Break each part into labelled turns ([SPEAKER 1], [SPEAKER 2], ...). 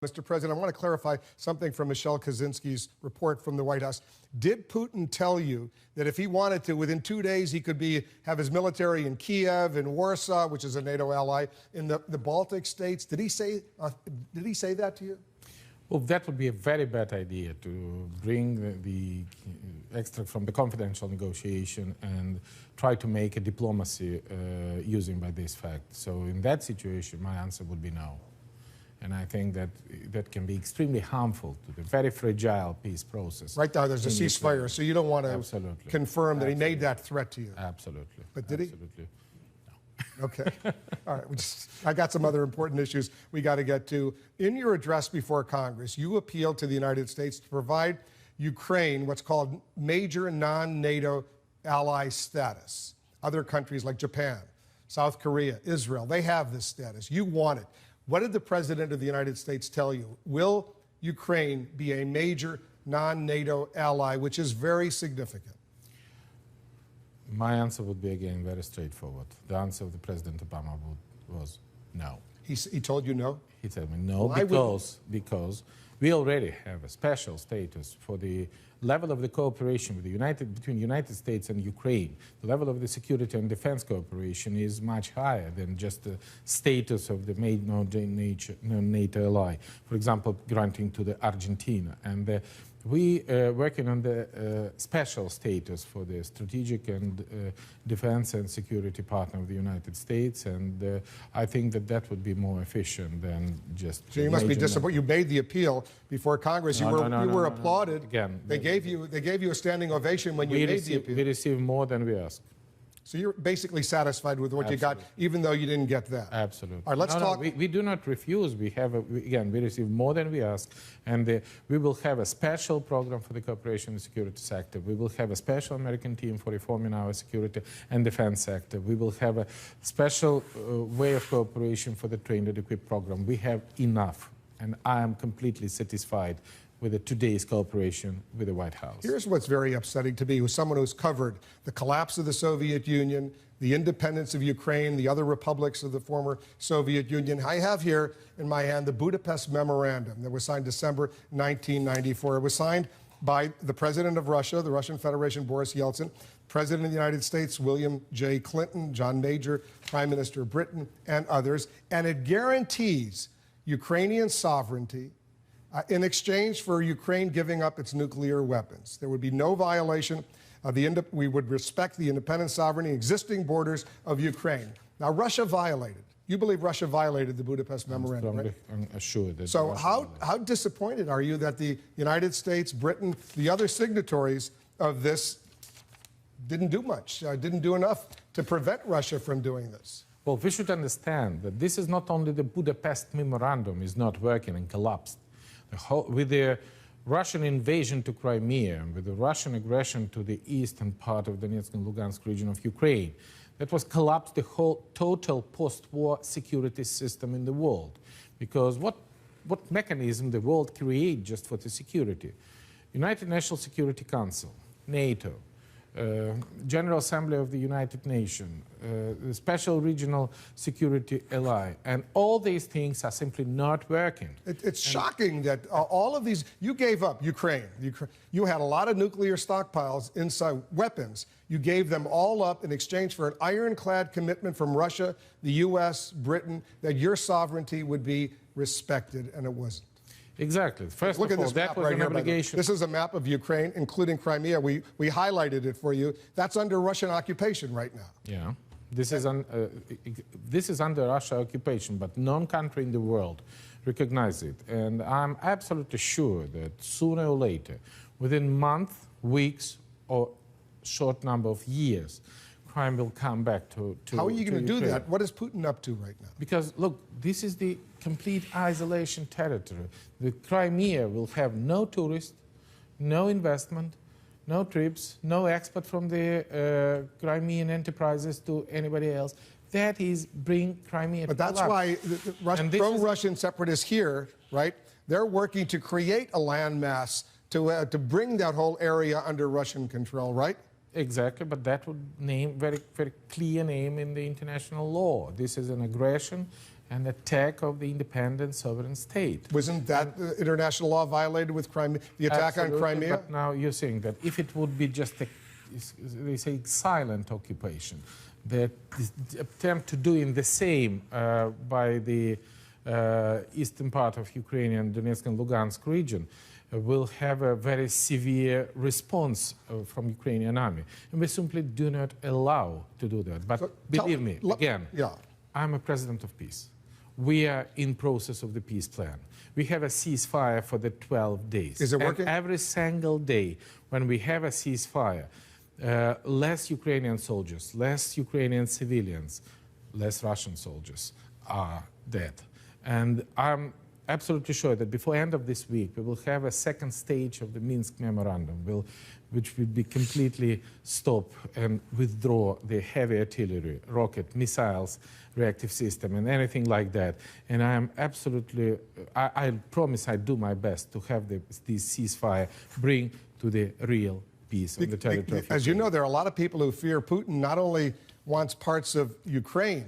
[SPEAKER 1] Mr. President, I want to clarify something from Michelle Kaczynski's report from the White House. Did Putin tell you that if he wanted to, within 2 days, he could have his military in Kiev, in Warsaw, which is a NATO ally, in the Baltic states? Did he say that to you?
[SPEAKER 2] Well, that would be a very bad idea to bring the extract from the confidential negotiation and try to make a diplomacy using by this fact. So in that situation, my answer would be no. And I think that that can be extremely harmful to the very fragile peace process.
[SPEAKER 1] Right now, there's a ceasefire, so you don't want to confirm that he made that threat to you.
[SPEAKER 2] Absolutely.
[SPEAKER 1] But did he?
[SPEAKER 2] Absolutely.
[SPEAKER 1] No. Okay. All right. I got some other important issues we got to get to. In your address before Congress, you appealed to the United States to provide Ukraine what's called major non-NATO ally status. Other countries like Japan, South Korea, Israel, they have this status. You want it. What did the President of the United States tell you? Will Ukraine be a major non-NATO ally, which is very significant?
[SPEAKER 2] My answer would be, again, very straightforward. The answer of the President Obama was no.
[SPEAKER 1] He told you no?
[SPEAKER 2] He told me no because we already have a special status for the level of the cooperation with between the United States and Ukraine. The level of the security and defense cooperation is much higher than just the status of the NATO ally. For example, granting to the Argentina. And we are working on the special status for the strategic and defense and security partner of the United States, and I think that would be more efficient than just.
[SPEAKER 1] So you must be disappointed. You made the appeal before Congress. You were applauded.
[SPEAKER 2] Again,
[SPEAKER 1] they gave you a standing ovation when you made the appeal.
[SPEAKER 2] We received more than we asked.
[SPEAKER 1] So you're basically satisfied with what you got, even though you didn't get that.
[SPEAKER 2] Absolutely.
[SPEAKER 1] All right, let's talk.
[SPEAKER 2] We do not refuse. We received more than we asked, and we will have a special program for the cooperation in the security sector. We will have a special American team for reforming our security and defense sector. We will have a special way of cooperation for the trained and equipped program. We have enough, and I am completely satisfied with today's cooperation with the White House.
[SPEAKER 1] Here's what's very upsetting to me, who's someone who's covered the collapse of the Soviet Union, the independence of Ukraine, the other republics of the former Soviet Union. I have here in my hand the Budapest Memorandum that was signed December 1994. It was signed by the President of Russia, the Russian Federation, Boris Yeltsin, President of the United States, William J. Clinton, John Major, Prime Minister of Britain, and others. And it guarantees Ukrainian sovereignty in exchange for Ukraine giving up its nuclear weapons. There would be no violation of we would respect the independent sovereignty, existing borders of Ukraine. Now, Russia violated. You believe Russia violated the Budapest Memorandum, right?
[SPEAKER 2] I'm assured that.
[SPEAKER 1] So how disappointed are you that the United States, Britain, the other signatories of this didn't do much, didn't do enough to prevent Russia from doing this?
[SPEAKER 2] Well, we should understand that this is not only the Budapest Memorandum is not working and collapsed. With the Russian invasion to Crimea, with the Russian aggression to the eastern part of Donetsk and Lugansk region of Ukraine, that was collapsed the whole total post-war security system in the world. Because what mechanism the world create just for the security? United Nations Security Council, NATO, General Assembly of the United Nations, the Special Regional Security Ally, and all these things are simply not working.
[SPEAKER 1] It's shocking that all of these, you gave up Ukraine. You had a lot of nuclear stockpiles inside, weapons. You gave them all up in exchange for an ironclad commitment from Russia, the U.S., Britain, that your sovereignty would be respected, and it wasn't.
[SPEAKER 2] Exactly. First of all, that was an obligation.
[SPEAKER 1] This is a map of Ukraine, including Crimea. We highlighted it for you. That's under Russian occupation right now.
[SPEAKER 2] Yeah. This is under Russian occupation, but no country in the world recognizes it. And I'm absolutely sure that sooner or later, within months, weeks, or short number of years, crime will come back to
[SPEAKER 1] How are you going to do that? What is Putin up to right now?
[SPEAKER 2] Because, look, this is the complete isolation territory. The Crimea will have no tourists, no investment, no trips, no export from the Crimean enterprises to anybody else. That is bring Crimea to
[SPEAKER 1] collapse. But that's why the pro-Russian separatists here, right, they're working to create a landmass to bring that whole area under Russian control, right?
[SPEAKER 2] Exactly, but that would name very clear name in the international law. This is an aggression an attack of the independent sovereign state.
[SPEAKER 1] Wasn't that international law violated with Crimea, the attack
[SPEAKER 2] Absolutely,
[SPEAKER 1] on Crimea?
[SPEAKER 2] But now you're saying that if it would be just they say silent occupation, the attempt to doing the same by the eastern part of Ukrainian Donetsk and Lugansk region will have a very severe response from Ukrainian army. And we simply do not allow to do that. But
[SPEAKER 1] So
[SPEAKER 2] believe me, again,
[SPEAKER 1] yeah.
[SPEAKER 2] I'm a president of peace. We are in process of the peace plan. We have a ceasefire for the 12 days.
[SPEAKER 1] Is it working?
[SPEAKER 2] And every single day when we have a ceasefire, less Ukrainian soldiers, less Ukrainian civilians, less Russian soldiers are dead. And I'm absolutely sure that before end of this week, we will have a second stage of the Minsk Memorandum, which will be completely stop and withdraw the heavy artillery, rocket, missiles, reactive system, and anything like that. And I am absolutely, I promise I do my best to have this ceasefire bring to the real peace on the territory of Ukraine.
[SPEAKER 1] As you know, there are a lot of people who fear Putin not only wants parts of Ukraine,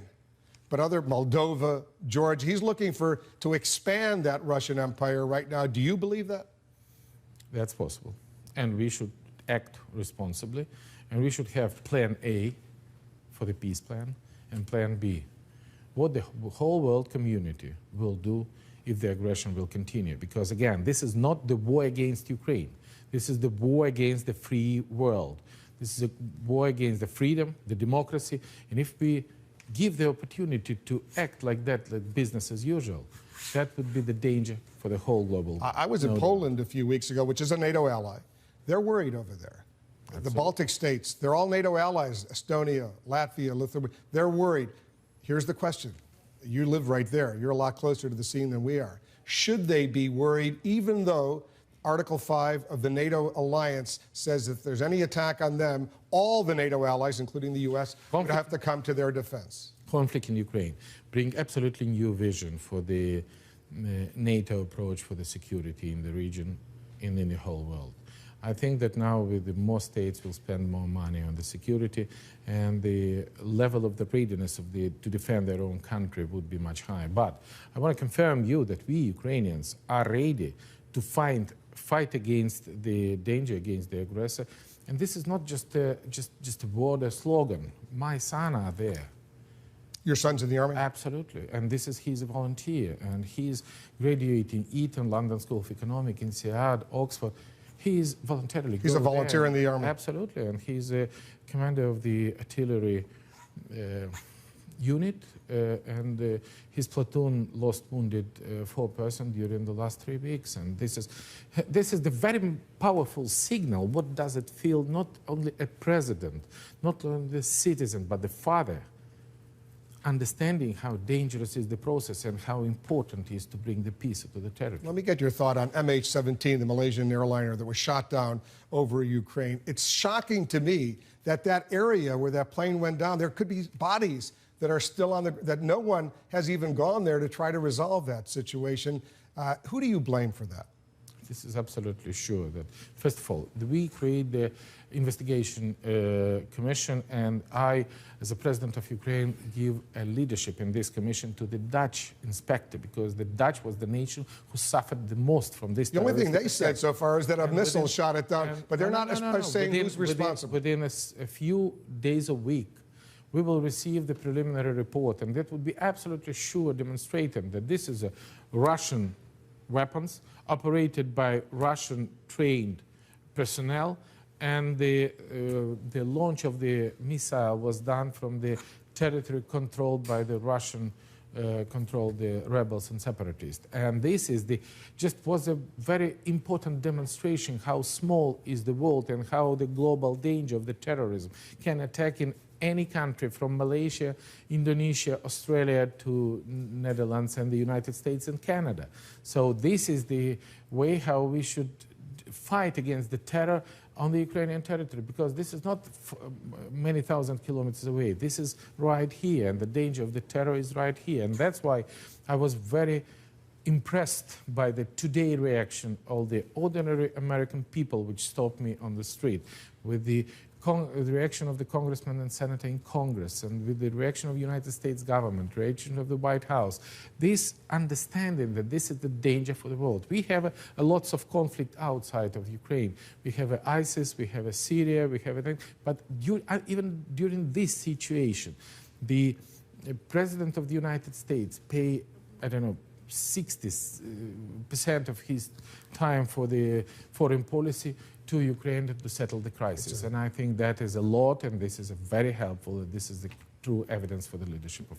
[SPEAKER 1] but other Moldova, Georgia. He's looking to expand that Russian empire right now. Do you believe that?
[SPEAKER 2] That's possible. And we should act responsibly. And we should have plan A for the peace plan and plan B. What the whole world community will do if the aggression will continue. Because again, this is not the war against Ukraine. This is the war against the free world. This is a war against the freedom, the democracy. And if we give the opportunity to act like that, like business as usual, that would be the danger for the whole global.
[SPEAKER 1] I was in Poland a few weeks ago, which is a NATO ally. They're worried over there.
[SPEAKER 2] Absolutely.
[SPEAKER 1] The Baltic states, they're all NATO allies, Estonia, Latvia, Lithuania. They're worried. Here's the question. You live right there. You're a lot closer to the scene than we are. Should they be worried, even though Article 5 of the NATO alliance says if there's any attack on them, all the NATO allies, including the U.S., would have to come to their defense?
[SPEAKER 2] Conflict in Ukraine bring absolutely new vision for the NATO approach for the security in the region and in the whole world. I think that now with the more states will spend more money on the security, and the level of the readiness of to defend their own country would be much higher. But I want to confirm you that we Ukrainians are ready to fight against the danger, against the aggressor. And this is not just a word, a slogan. My son are there.
[SPEAKER 1] Your son's in the Army?
[SPEAKER 2] Absolutely. And he's a volunteer. And he's graduating Eton, London School of Economics, INSEAD, Oxford. He's voluntarily.
[SPEAKER 1] He's a volunteer in the Army?
[SPEAKER 2] Absolutely. And he's a commander of the artillery unit. And his platoon lost wounded 4 persons during the last 3 weeks. And this is the very powerful signal. What does it feel? Not only a president, not only the citizen, but the father, understanding how dangerous is the process and how important it is to bring the peace to the territory.
[SPEAKER 1] Let me get your thought on MH17, the Malaysian airliner that was shot down over Ukraine. It's shocking to me that area where that plane went down, there could be bodies that are still that no one has even gone there to try to resolve that situation. Who do you blame for that?
[SPEAKER 2] This is absolutely sure that, first of all, we create the investigation commission, and I, as a president of Ukraine, give a leadership in this commission to the Dutch inspector, because the Dutch was the nation who suffered the most from this.
[SPEAKER 1] The only thing they said so far is that a missile shot it down, but they're not saying who's responsible.
[SPEAKER 2] Within a few days a week, we will receive the preliminary report, and that would be absolutely sure demonstrating that this is a Russian weapons operated by Russian trained personnel, and the launch of the missile was done from the territory controlled by the Russian controlled the rebels and separatists. And this is was a very important demonstration how small is the world and how the global danger of the terrorism can attack in any country from Malaysia, Indonesia, Australia to Netherlands and the United States and Canada. So this is the way how we should fight against the terror on the Ukrainian territory, because this is not many thousand kilometers away. This is right here, and the danger of the terror is right here. And that's why I was very impressed by the today reaction of the ordinary American people which stopped me on the street with the the reaction of the congressman and senator in Congress, and with the reaction of the United States government, reaction of the White House, this understanding that this is the danger for the world. We have lots of conflict outside of Ukraine. We have ISIS, we have Syria, we have but even during this situation, the President of the United States pay, I don't know, 60% of his time for the foreign policy to Ukraine to settle the crisis. And I think that is a lot, and this is very helpful, and this is the true evidence for the leadership of